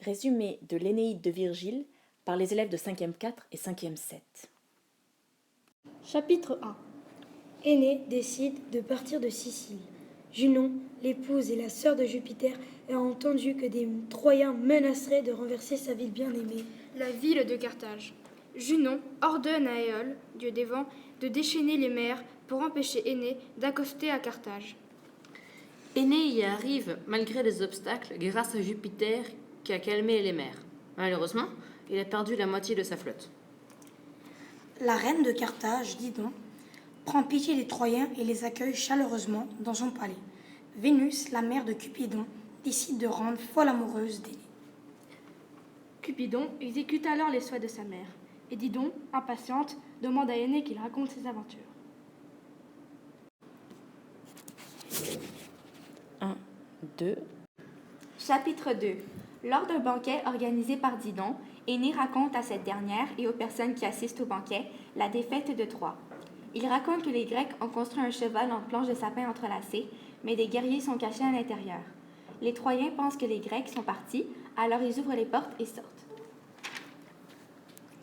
Résumé de l'Énéide de Virgile par les élèves de 5e 4 et 5e 7. Chapitre 1. Énée décide de partir de Sicile. Junon, l'épouse et la sœur de Jupiter, a entendu que des Troyens menaceraient de renverser sa ville bien-aimée, la ville de Carthage. Junon ordonne à Éole, dieu des vents, de déchaîner les mers pour empêcher Énée d'accoster à Carthage. Énée y arrive malgré les obstacles grâce à Jupiter qui a calmé les mers. Malheureusement, il a perdu la moitié de sa flotte. La reine de Carthage, Didon, prend pitié des Troyens et les accueille chaleureusement dans son palais. Vénus, la mère de Cupidon, décide de rendre folle amoureuse d'Énée. Cupidon exécute alors les souhaits de sa mère, et Didon, impatiente, demande à Énée qu'il raconte ses aventures. 1, 2. Chapitre 2. Lors d'un banquet organisé par Didon, Énée raconte à cette dernière et aux personnes qui assistent au banquet la défaite de Troie. Il raconte que les Grecs ont construit un cheval en planches de sapin entrelacées, mais des guerriers sont cachés à l'intérieur. Les Troyens pensent que les Grecs sont partis, alors ils ouvrent les portes et sortent.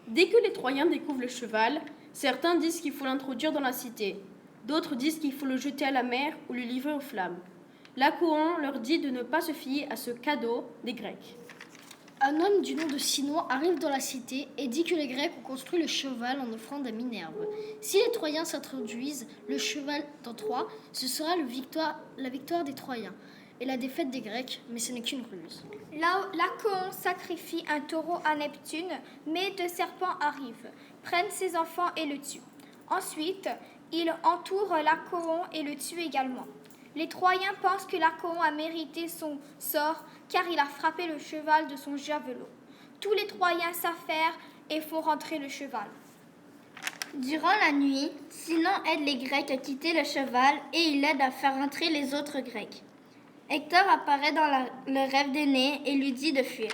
Dès que les Troyens découvrent le cheval, certains disent qu'il faut l'introduire dans la cité. D'autres disent qu'il faut le jeter à la mer ou le livrer aux flammes. Lacoon leur dit de ne pas se fier à ce cadeau des Grecs. Un homme du nom de Sinon arrive dans la cité et dit que les Grecs ont construit le cheval en offrande à Minerve. Si les Troyens s'introduisent le cheval dans Troie, ce sera la victoire des Troyens et la défaite des Grecs, mais ce n'est qu'une ruse. Lacoon sacrifie un taureau à Neptune, mais deux serpents arrivent, prennent ses enfants et le tuent. Ensuite, ils entourent Lacoon et le tuent également. Les Troyens pensent que Lacoon a mérité son sort car il a frappé le cheval de son javelot. Tous les Troyens s'affairent et font rentrer le cheval. Durant la nuit, Sinon aide les Grecs à quitter le cheval et il aide à faire rentrer les autres Grecs. Hector apparaît dans le rêve d'Énée et lui dit de fuir.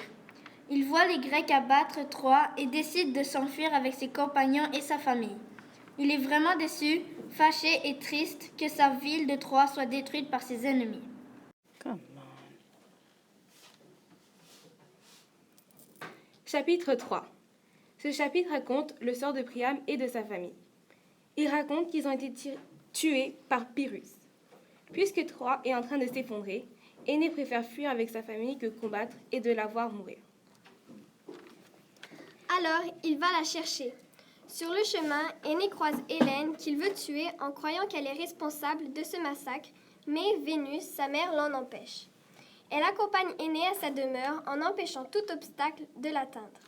Il voit les Grecs abattre Troie et décide de s'enfuir avec ses compagnons et sa famille. Il est vraiment déçu, fâché et triste que sa ville de Troie soit détruite par ses ennemis. Chapitre 3. Ce chapitre raconte le sort de Priam et de sa famille. Il raconte qu'ils ont été tués par Pyrrhus. Puisque Troie est en train de s'effondrer, Énée préfère fuir avec sa famille que combattre et de la voir mourir. Alors, il va la chercher. Sur le chemin, Énée croise Hélène qu'il veut tuer en croyant qu'elle est responsable de ce massacre, mais Vénus, sa mère, l'en empêche. Elle accompagne Énée à sa demeure en empêchant tout obstacle de l'atteindre.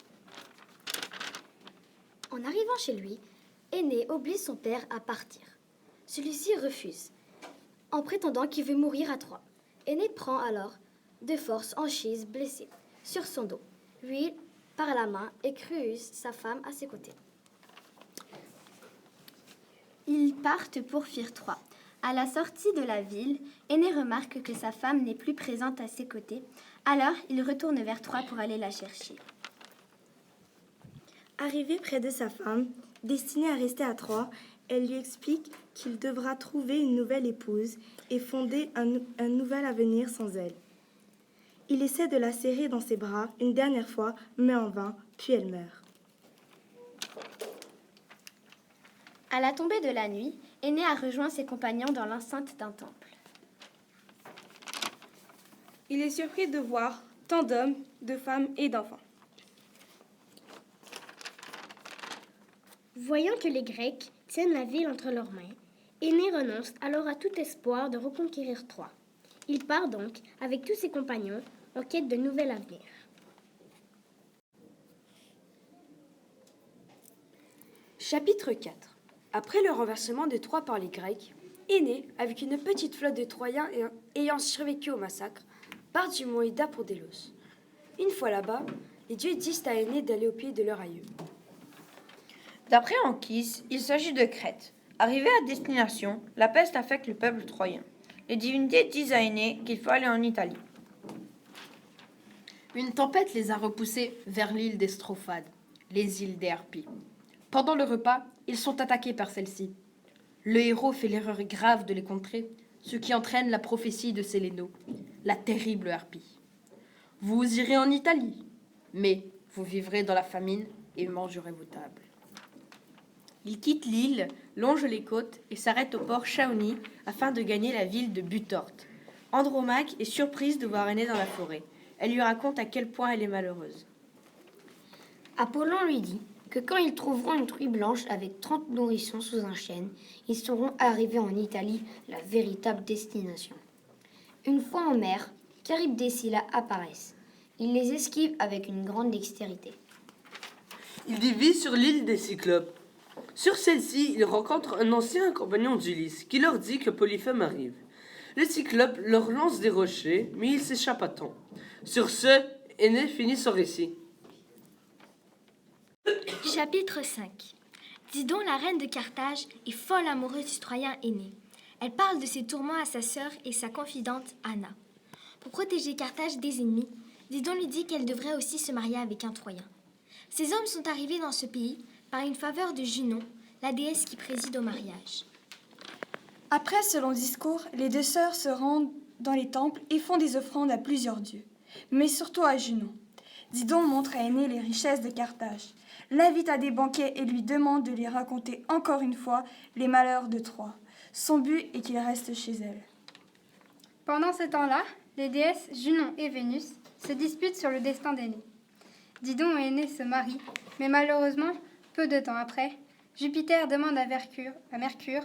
En arrivant chez lui, Énée oblige son père à partir. Celui-ci refuse, en prétendant qu'il veut mourir à Troie. Énée prend alors de force Anchise blessée sur son dos, lui par la main et Créus, sa femme, à ses côtés. Ils partent pour fuir Troie. À la sortie de la ville, Énée remarque que sa femme n'est plus présente à ses côtés. Alors, il retourne vers Troie pour aller la chercher. Arrivé près de sa femme, destinée à rester à Troie, elle lui explique qu'il devra trouver une nouvelle épouse et fonder un nouvel avenir sans elle. Il essaie de la serrer dans ses bras une dernière fois, mais en vain, puis elle meurt. À la tombée de la nuit, Énée a rejoint ses compagnons dans l'enceinte d'un temple. Il est surpris de voir tant d'hommes, de femmes et d'enfants. Voyant que les Grecs tiennent la ville entre leurs mains, Énée renonce alors à tout espoir de reconquérir Troie. Il part donc, avec tous ses compagnons, en quête de nouvel avenir. Chapitre 4. Après le renversement de Troie par les Grecs, Énée, avec une petite flotte de Troyens ayant survécu au massacre, part du mont Ida pour Délos. Une fois là-bas, les dieux disent à Énée d'aller au pied de leur aïeux. D'après Anchise, il s'agit de Crète. Arrivé à destination, la peste affecte le peuple troyen. Les divinités disent à Énée qu'il faut aller en Italie. Une tempête les a repoussés vers l'île des Strophades, les îles des Harpies. Pendant le repas, ils sont attaqués par celle-ci. Le héros fait l'erreur grave de les contrer, ce qui entraîne la prophétie de Séléno, la terrible Harpie. Vous irez en Italie, Mais vous vivrez dans la famine et mangerez vos tables. Il quitte l'île, longe les côtes et s'arrête au port Shawnee afin de gagner la ville de Butorte. Andromaque est surprise de voir Aînée dans la forêt. Elle lui raconte à quel point elle est malheureuse. Apollon lui dit que quand ils trouveront une truie blanche avec 30 nourrissons sous un chêne, ils seront arrivés en Italie, la véritable destination. Une fois en mer, Charybde et Scylla apparaissent. Ils les esquivent avec une grande dextérité. Il vit sur l'île des Cyclopes. Sur celle-ci, il rencontre un ancien compagnon d'Ulysse qui leur dit que Polyphème arrive. Les Cyclopes leur lancent des rochers, mais ils s'échappent à temps. Sur ce, Énée finit son récit. Chapitre 5. Didon, la reine de Carthage, est folle amoureuse du Troyen Énée. Elle parle de ses tourments à sa sœur et sa confidente Anna. Pour protéger Carthage des ennemis, Didon lui dit qu'elle devrait aussi se marier avec un Troyen. Ces hommes sont arrivés dans ce pays par une faveur de Junon, la déesse qui préside au mariage. Après ce long discours, les deux sœurs se rendent dans les temples et font des offrandes à plusieurs dieux, mais surtout à Junon. Didon montre à Énée les richesses de Carthage, l'invite à des banquets et lui demande de lui raconter encore une fois les malheurs de Troie. Son but est qu'il reste chez elle. Pendant ce temps-là, les déesses Junon et Vénus se disputent sur le destin d'Énée. Didon et Énée se marient, mais malheureusement, peu de temps après, Jupiter demande à Mercure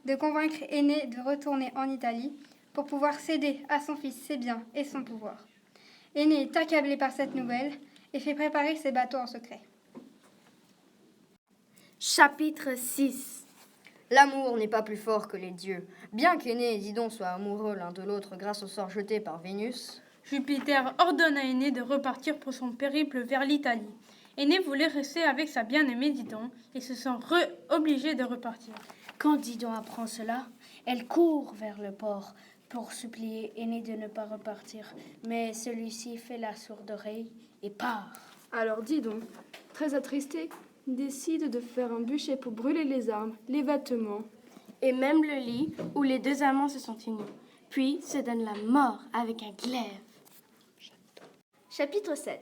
de convaincre Énée de retourner en Italie pour pouvoir céder à son fils ses biens et son pouvoir. Énée est accablé par cette nouvelle et fait préparer ses bateaux en secret. Chapitre 6. L'amour n'est pas plus fort que les dieux. Bien qu'Énée et Didon soient amoureux l'un de l'autre grâce au sort jeté par Vénus, Jupiter ordonne à Énée de repartir pour son périple vers l'Italie. Énée voulait rester avec sa bien-aimée Didon et se sent obligée de repartir. Quand Didon apprend cela, elle court vers le port pour supplier Énée de ne pas repartir. Mais celui-ci fait la sourde oreille et part. Alors Didon, très attristé, décide de faire un bûcher pour brûler les armes, les vêtements Et même le lit où les deux amants se sont unis. Puis se donne la mort avec un glaive. Chapitre 7.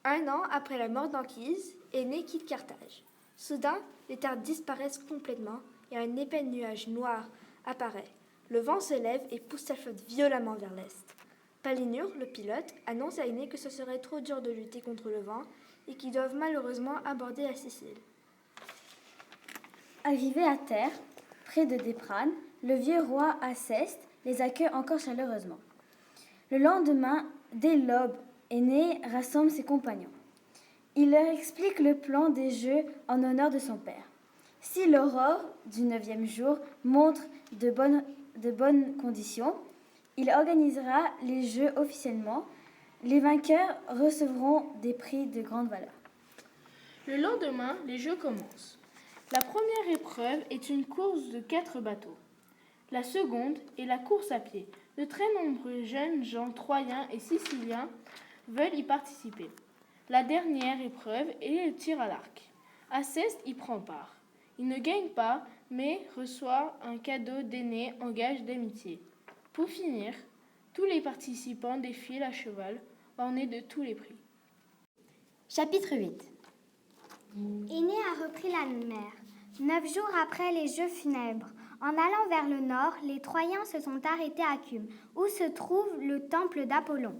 Un an après la mort d'Anchise, Énée quitte Carthage. Soudain, les terres disparaissent complètement et un épais nuage noir apparaît. Le vent se lève et pousse sa flotte violemment vers l'est. Palinure, le pilote, annonce à Énée que ce serait trop dur de lutter contre le vent et qu'ils doivent malheureusement aborder la Sicile. Arrivés à terre, près de Déprane, le vieux roi Aceste les accueille encore chaleureusement. Le lendemain, dès l'aube, Énée rassemble ses compagnons. Il leur explique le plan des jeux en honneur de son père. Si l'aurore du 9e jour montre de bonnes conditions, il organisera les jeux officiellement. Les vainqueurs recevront des prix de grande valeur. Le lendemain, les jeux commencent. La première épreuve est une course de 4 bateaux. La seconde est la course à pied. De très nombreux jeunes gens troyens et siciliens veulent y participer. La dernière épreuve est le tir à l'arc. Aceste y prend part. Il ne gagne pas, mais reçoit un cadeau d'Énée en gage d'amitié. Pour finir, tous les participants défilent à cheval, ornés de tous les prix. Chapitre 8. Énée a repris la mer. 9 jours après les jeux funèbres, en allant vers le nord, les Troyens se sont arrêtés à Cume, où se trouve le temple d'Apollon.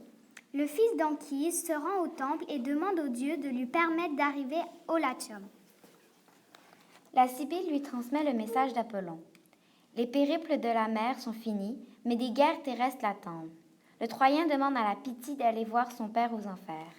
Le fils d'Anchise se rend au temple et demande au dieu de lui permettre d'arriver au Latium. La Sibylle lui transmet le message d'Apollon. Les périples de la mer sont finis, mais des guerres terrestres l'attendent. Le Troyen demande à la Pythie d'aller voir son père aux enfers.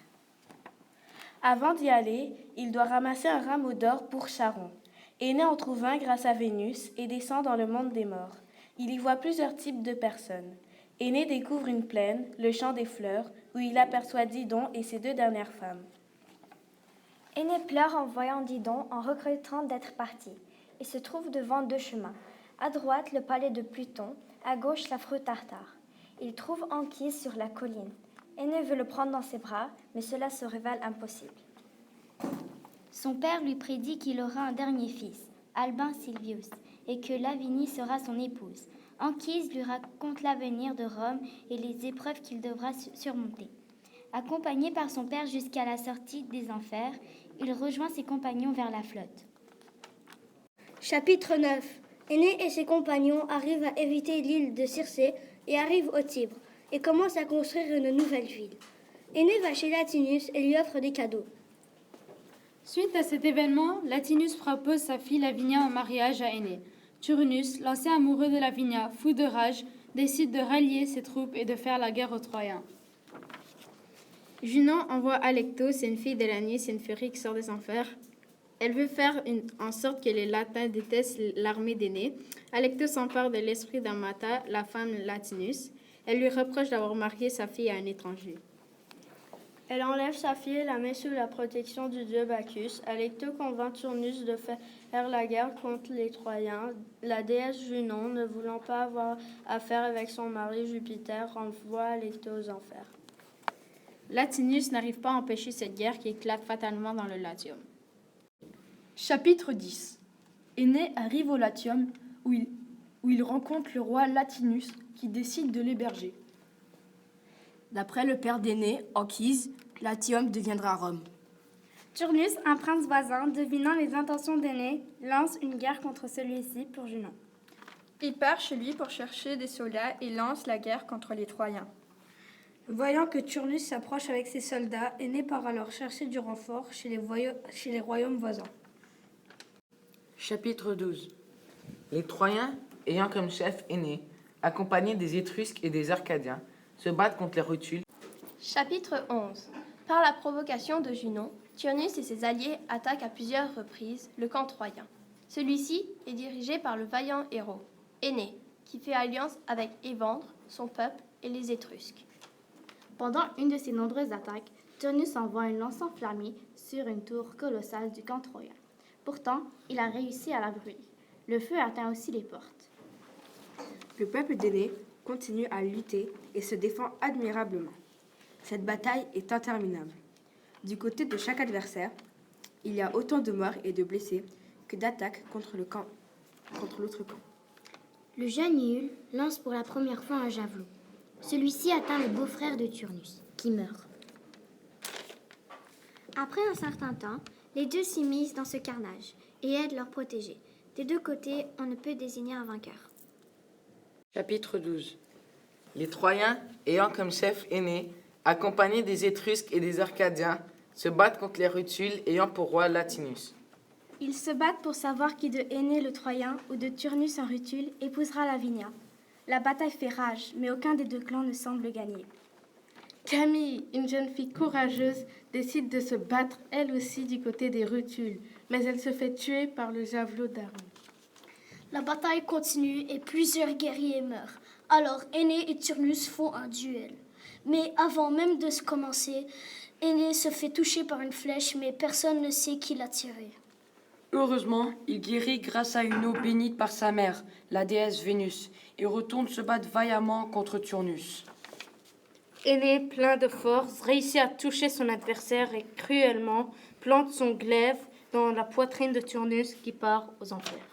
Avant d'y aller, il doit ramasser un rameau d'or pour Charon. Énée en trouve un grâce à Vénus et descend dans le monde des morts. Il y voit plusieurs types de personnes. Énée découvre une plaine, le champ des fleurs, où il aperçoit Didon et ses 2 dernières femmes. Énée pleure en voyant Didon, en regrettant d'être parti, et se trouve devant 2 chemins. À droite, le palais de Pluton, à gauche, l'affreux Tartare. Il trouve Anchise sur la colline. Énée veut le prendre dans ses bras, mais cela se révèle impossible. Son père lui prédit qu'il aura un dernier fils, Albin Silvius, et que Lavinie sera son épouse. Anchise lui raconte l'avenir de Rome et les épreuves qu'il devra surmonter. Accompagné par son père jusqu'à la sortie des enfers, il rejoint ses compagnons vers la flotte. Chapitre 9. Énée et ses compagnons arrivent à éviter l'île de Circé et arrivent au Tibre et commencent à construire une nouvelle ville. Énée va chez Latinus et lui offre des cadeaux. Suite à cet événement, Latinus propose sa fille Lavinia en mariage à Énée. Turnus, l'ancien amoureux de Lavinia, fou de rage, décide de rallier ses troupes et de faire la guerre aux Troyens. Junon envoie Alectos, une fille de la nuit, c'est une furie qui sort des enfers. Elle veut faire en sorte que les Latins détestent l'armée d'Énée. Alectos s'empare de l'esprit d'Amata, la femme de Latinus. Elle lui reproche d'avoir marié sa fille à un étranger. Elle enlève sa fille et la met sous la protection du dieu Bacchus. Alecto convainc Turnus de faire la guerre contre les Troyens. La déesse Junon, ne voulant pas avoir affaire avec son mari Jupiter, renvoie Alecto aux enfers. Latinus n'arrive pas à empêcher cette guerre qui éclate fatalement dans le Latium. Chapitre 10. Énée arrive au Latium où il rencontre le roi Latinus qui décide de l'héberger. D'après le père d'Énée, Anchise, Latium deviendra Rome. Turnus, un prince voisin, devinant les intentions d'Énée, lance une guerre contre celui-ci pour Junon. Il part chez lui pour chercher des soldats et lance la guerre contre les Troyens. Voyant que Turnus s'approche avec ses soldats, Énée part alors chercher du renfort chez les royaumes voisins. Chapitre 12. Les Troyens, ayant comme chef Énée, accompagnés des Étrusques et des Arcadiens, se battent contre les Rutules. Chapitre 11. Par la provocation de Junon, Turnus et ses alliés attaquent à plusieurs reprises le camp troyen. Celui-ci est dirigé par le vaillant héros, Énée, qui fait alliance avec Évandre, son peuple, et les Étrusques. Pendant une de ces nombreuses attaques, Turnus envoie un lance enflammé sur une tour colossale du camp troyen. Pourtant, il a réussi à la brûler. Le feu atteint aussi les portes. Le peuple d'Énée continue à lutter et se défend admirablement. Cette bataille est interminable. Du côté de chaque adversaire, il y a autant de morts et de blessés que d'attaques contre l'autre camp. Le jeune Iule lance pour la première fois un javelot. Celui-ci atteint le beau-frère de Turnus, qui meurt. Après un certain temps, les deux s'immiscent dans ce carnage et aident leurs protégés. Des deux côtés, on ne peut désigner un vainqueur. Chapitre 12. Les Troyens, ayant comme chef Énée, accompagnés des Étrusques et des Arcadiens, se battent contre les Rutules, ayant pour roi Latinus. Ils se battent pour savoir qui de Énée le Troyen ou de Turnus en Rutule épousera Lavinia. La bataille fait rage, mais aucun des deux clans ne semble gagner. Camille, une jeune fille courageuse, décide de se battre elle aussi du côté des Rutules, mais elle se fait tuer par le javelot d'Aaron. La bataille continue et plusieurs guerriers meurent. Alors Énée et Turnus font un duel. Mais avant même de se commencer, Énée se fait toucher par une flèche, mais personne ne sait qui l'a tirée. Heureusement, il guérit grâce à une eau bénite par sa mère, la déesse Vénus, et retourne se battre vaillamment contre Turnus. Énée, plein de force, réussit à toucher son adversaire et cruellement plante son glaive dans la poitrine de Turnus qui part aux enfers.